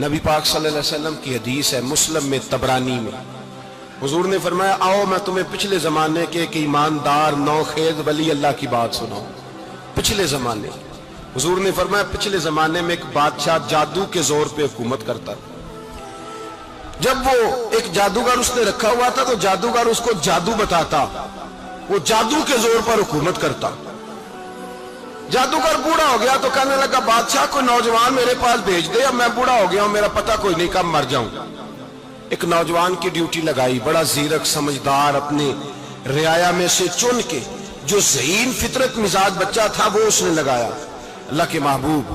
نبی پاک صلی اللہ علیہ وسلم کی حدیث ہے مسلم میں طبرانی میں، حضور نے فرمایا آؤ میں تمہیں پچھلے زمانے کے ایک ایماندار نوخیز ولی اللہ کی بات سناؤں۔ پچھلے زمانے حضور نے فرمایا پچھلے زمانے میں ایک بادشاہ جادو کے زور پہ حکومت کرتا تھا۔ جب وہ ایک جادوگر اس نے رکھا ہوا تھا تو جادوگر اس کو جادو بتاتا، وہ جادو کے زور پر حکومت کرتا۔ جادوگر بوڑھا ہو گیا تو کہنے لگا بادشاہ کو نوجوان میرے پاس بھیج دے، اب میں بوڑھا ہو گیا ہوں، میرا پتہ کوئی نہیں کب مر جاؤں۔ ایک نوجوان کی ڈیوٹی لگائی، بڑا زیرک سمجھدار، اپنے رعایا میں سے چن کے جو ذہین فطرت مزاج بچہ تھا وہ اس نے لگایا۔ اللہ کے محبوب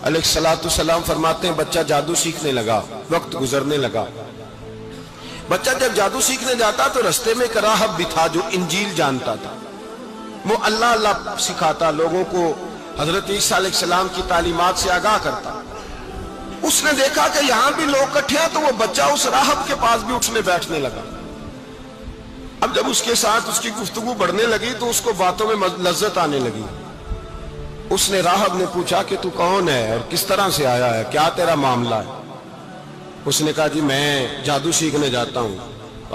علیہ الصلوۃ والسلام فرماتے ہیں بچہ جادو سیکھنے لگا، وقت گزرنے لگا۔ بچہ جب جادو سیکھنے جاتا تو رستے میں ایک راہب بھی تھا جو انجیل جانتا تھا، وہ اللہ اللہ سکھاتا، لوگوں کو حضرت عیسیٰ علیہ السلام کی تعلیمات سے آگاہ کرتا۔ اس نے دیکھا کہ یہاں بھی لوگ کٹھے ہیں تو وہ بچہ اس راہب کے پاس بھی اٹھنے بیٹھنے لگا۔ اب جب اس کے ساتھ اس کی گفتگو بڑھنے لگی تو اس کو باتوں میں لذت آنے لگی۔ اس نے راہب نے پوچھا کہ تو کون ہے اور کس طرح سے آیا ہے، کیا تیرا معاملہ ہے؟ اس نے کہا جی میں جادو سیکھنے جاتا ہوں،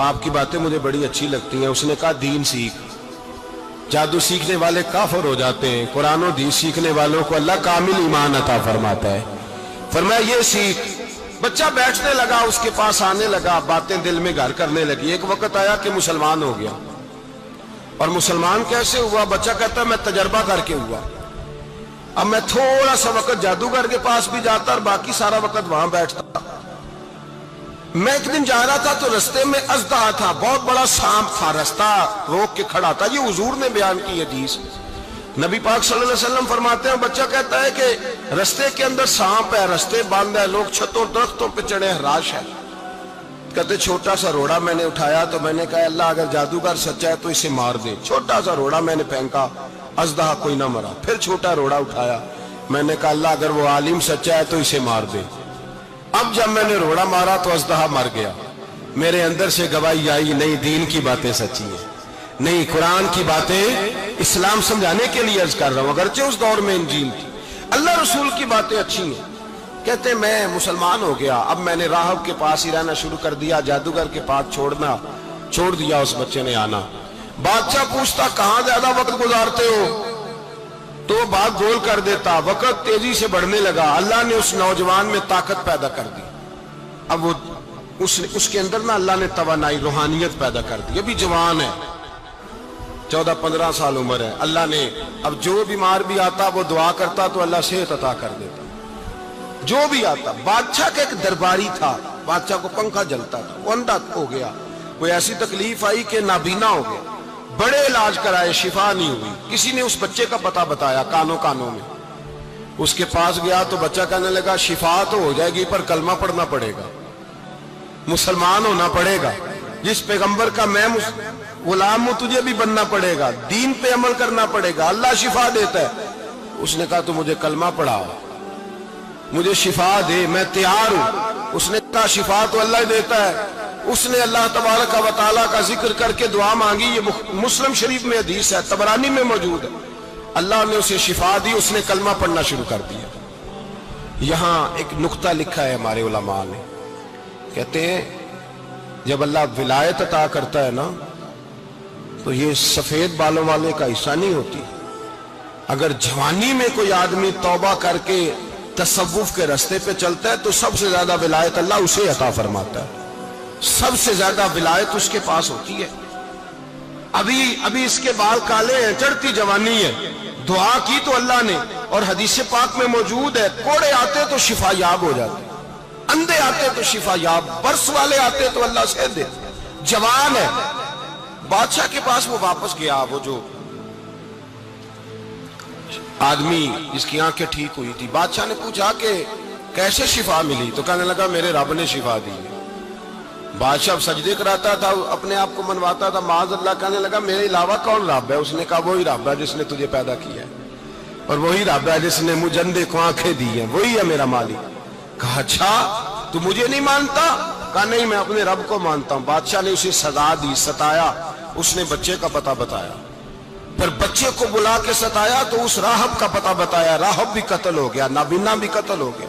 آپ کی باتیں مجھے بڑی اچھی لگتی ہیں۔ اس نے کہا دین سیکھ، جادو سیکھنے والے کافر ہو جاتے ہیں، قرآن و حدیث سیکھنے والوں کو اللہ کامل ایمان عطا فرماتا ہے۔ فرمایا یہ سیکھ۔ بچہ بیٹھنے لگا، اس کے پاس آنے لگا، باتیں دل میں گھر کرنے لگی۔ ایک وقت آیا کہ مسلمان ہو گیا، اور مسلمان کیسے ہوا؟ بچہ کہتا ہے میں تجربہ کر کے ہوا۔ اب میں تھوڑا سا وقت جادوگر کے پاس بھی جاتا اور باقی سارا وقت وہاں بیٹھتا۔ میں ایک دن جا رہا تھا تو رستے میں اژدہا تھا، بہت بڑا سانپ تھا، رستہ روک کے کھڑا تھا۔ یہ حضور نے بیان کی حدیث۔ نبی پاک صلی اللہ علیہ وسلم فرماتے ہیں بچہ کہتا ہے کہ رستے کے اندر سانپ ہے، رستے بند ہے، لوگ چھتوں درختوں پہ چڑھے ہیں، راش ہے۔ کہتے چھوٹا سا روڑا میں نے اٹھایا تو میں نے کہا اللہ اگر جادوگر سچا ہے تو اسے مار دے۔ چھوٹا سا روڑا میں نے پھینکا، اژدہا کوئی نہ مرا۔ پھر چھوٹا روڑا اٹھایا، میں نے کہا اللہ اگر وہ عالم سچا ہے تو اسے مار دے۔ اب جب میں نے روڑا مارا تو اژدہا مر گیا۔ میرے اندر سے گواہی آئی نہیں دین کی باتیں سچی ہیں، نہیں قرآن کی باتیں اسلام سمجھانے کے لیے عرض کر رہا ہوں، اگرچہ اس دور میں انجیل تھی، اللہ رسول کی باتیں اچھی ہیں۔ کہتے میں مسلمان ہو گیا، اب میں نے راہب کے پاس ہی رہنا شروع کر دیا، جادوگر کے پاس چھوڑ دیا اس بچے نے آنا۔ بادشاہ پوچھتا کہاں زیادہ وقت گزارتے ہو تو وہ بات گول کر دیتا۔ وقت تیزی سے بڑھنے لگا، اللہ نے اس نوجوان میں طاقت پیدا کر دی۔ اب وہ اس کے اندر اللہ نے توانائی روحانیت پیدا کر دی، ابھی جوان ہے، 14-15 سال عمر ہے۔ اللہ نے اب جو بیمار بھی آتا وہ دعا کرتا تو اللہ صحت عطا کر دیتا، جو بھی آتا۔ بادشاہ کا ایک درباری تھا، بادشاہ کو پنکھا جلتا تھا، وہ اندھا ہو گیا، کوئی ایسی تکلیف آئی کہ نابینا ہو گیا، بڑے علاج کرائے، شفا نہیں ہوئی۔ کسی نے اس بچے کا پتہ بتایا کانوں میں، اس کے پاس گیا تو بچہ کہنے لگا شفا تو ہو جائے گی پر کلمہ پڑھنا پڑے گا، مسلمان ہونا پڑے گا، جس پیغمبر کا میں غلام ہوں تجھے بھی بننا پڑے گا، دین پہ عمل کرنا پڑے گا، اللہ شفا دیتا ہے۔ اس نے کہا تو مجھے کلمہ پڑھا، مجھے شفا دے، میں تیار ہوں۔ اس نے کہا شفا تو اللہ دیتا ہے۔ اس نے اللہ تبارک و تعالیٰ کا ذکر کر کے دعا مانگی، یہ مسلم شریف میں حدیث ہے، طبرانی میں موجود ہے۔ اللہ نے اسے شفا دی، اس نے کلمہ پڑھنا شروع کر دیا۔ یہاں ایک نقطہ لکھا ہے ہمارے علماء نے، کہتے ہیں جب اللہ ولایت عطا کرتا ہے نا تو یہ سفید بالوں والے کا حصہ نہیں ہوتی۔ اگر جوانی میں کوئی آدمی توبہ کر کے تصوف کے رستے پہ چلتا ہے تو سب سے زیادہ ولایت اللہ اسے عطا فرماتا ہے، سب سے زیادہ ولایت اس کے پاس ہوتی ہے۔ ابھی اس کے بال کالے ہیں، چڑھتی جوانی ہے، دعا کی تو اللہ نے، اور حدیث پاک میں موجود ہے کوڑے آتے تو شفا یاب ہو جاتے، اندھے آتے تو شفا یاب، برس والے آتے تو اللہ سے دے، جوان ہے۔ بادشاہ کے پاس وہ واپس گیا، وہ جو آدمی جس کی آنکھیں ٹھیک ہوئی تھی۔ بادشاہ نے پوچھا کہ کیسے شفا ملی؟ تو کہنے لگا میرے رب نے شفا دی۔ بادشاہ سجدے کراتا تھا، اپنے آپ کو منواتا تھا، معاذ اللہ، کہنے لگا میرے علاوہ کون رب ہے؟ اس نے کہا وہی رب ہے جس نے تجھے پیدا کیا ہے، اور وہی رب ہے جس نے مجھے اندھے کو آنکھیں دی ہیں، وہی ہے میرا مالک۔ کہا اچھا تو مجھے نہیں مانتا؟ کہا نہیں میں اپنے رب کو مانتا ہوں۔ بادشاہ نے اسے سزا دی، ستایا، اس نے بچے کا پتہ بتایا، پھر بچے کو بلا کے ستایا تو اس راہب کا پتہ بتایا، راہب بھی قتل ہو گیا، نابینا بھی قتل ہو گیا۔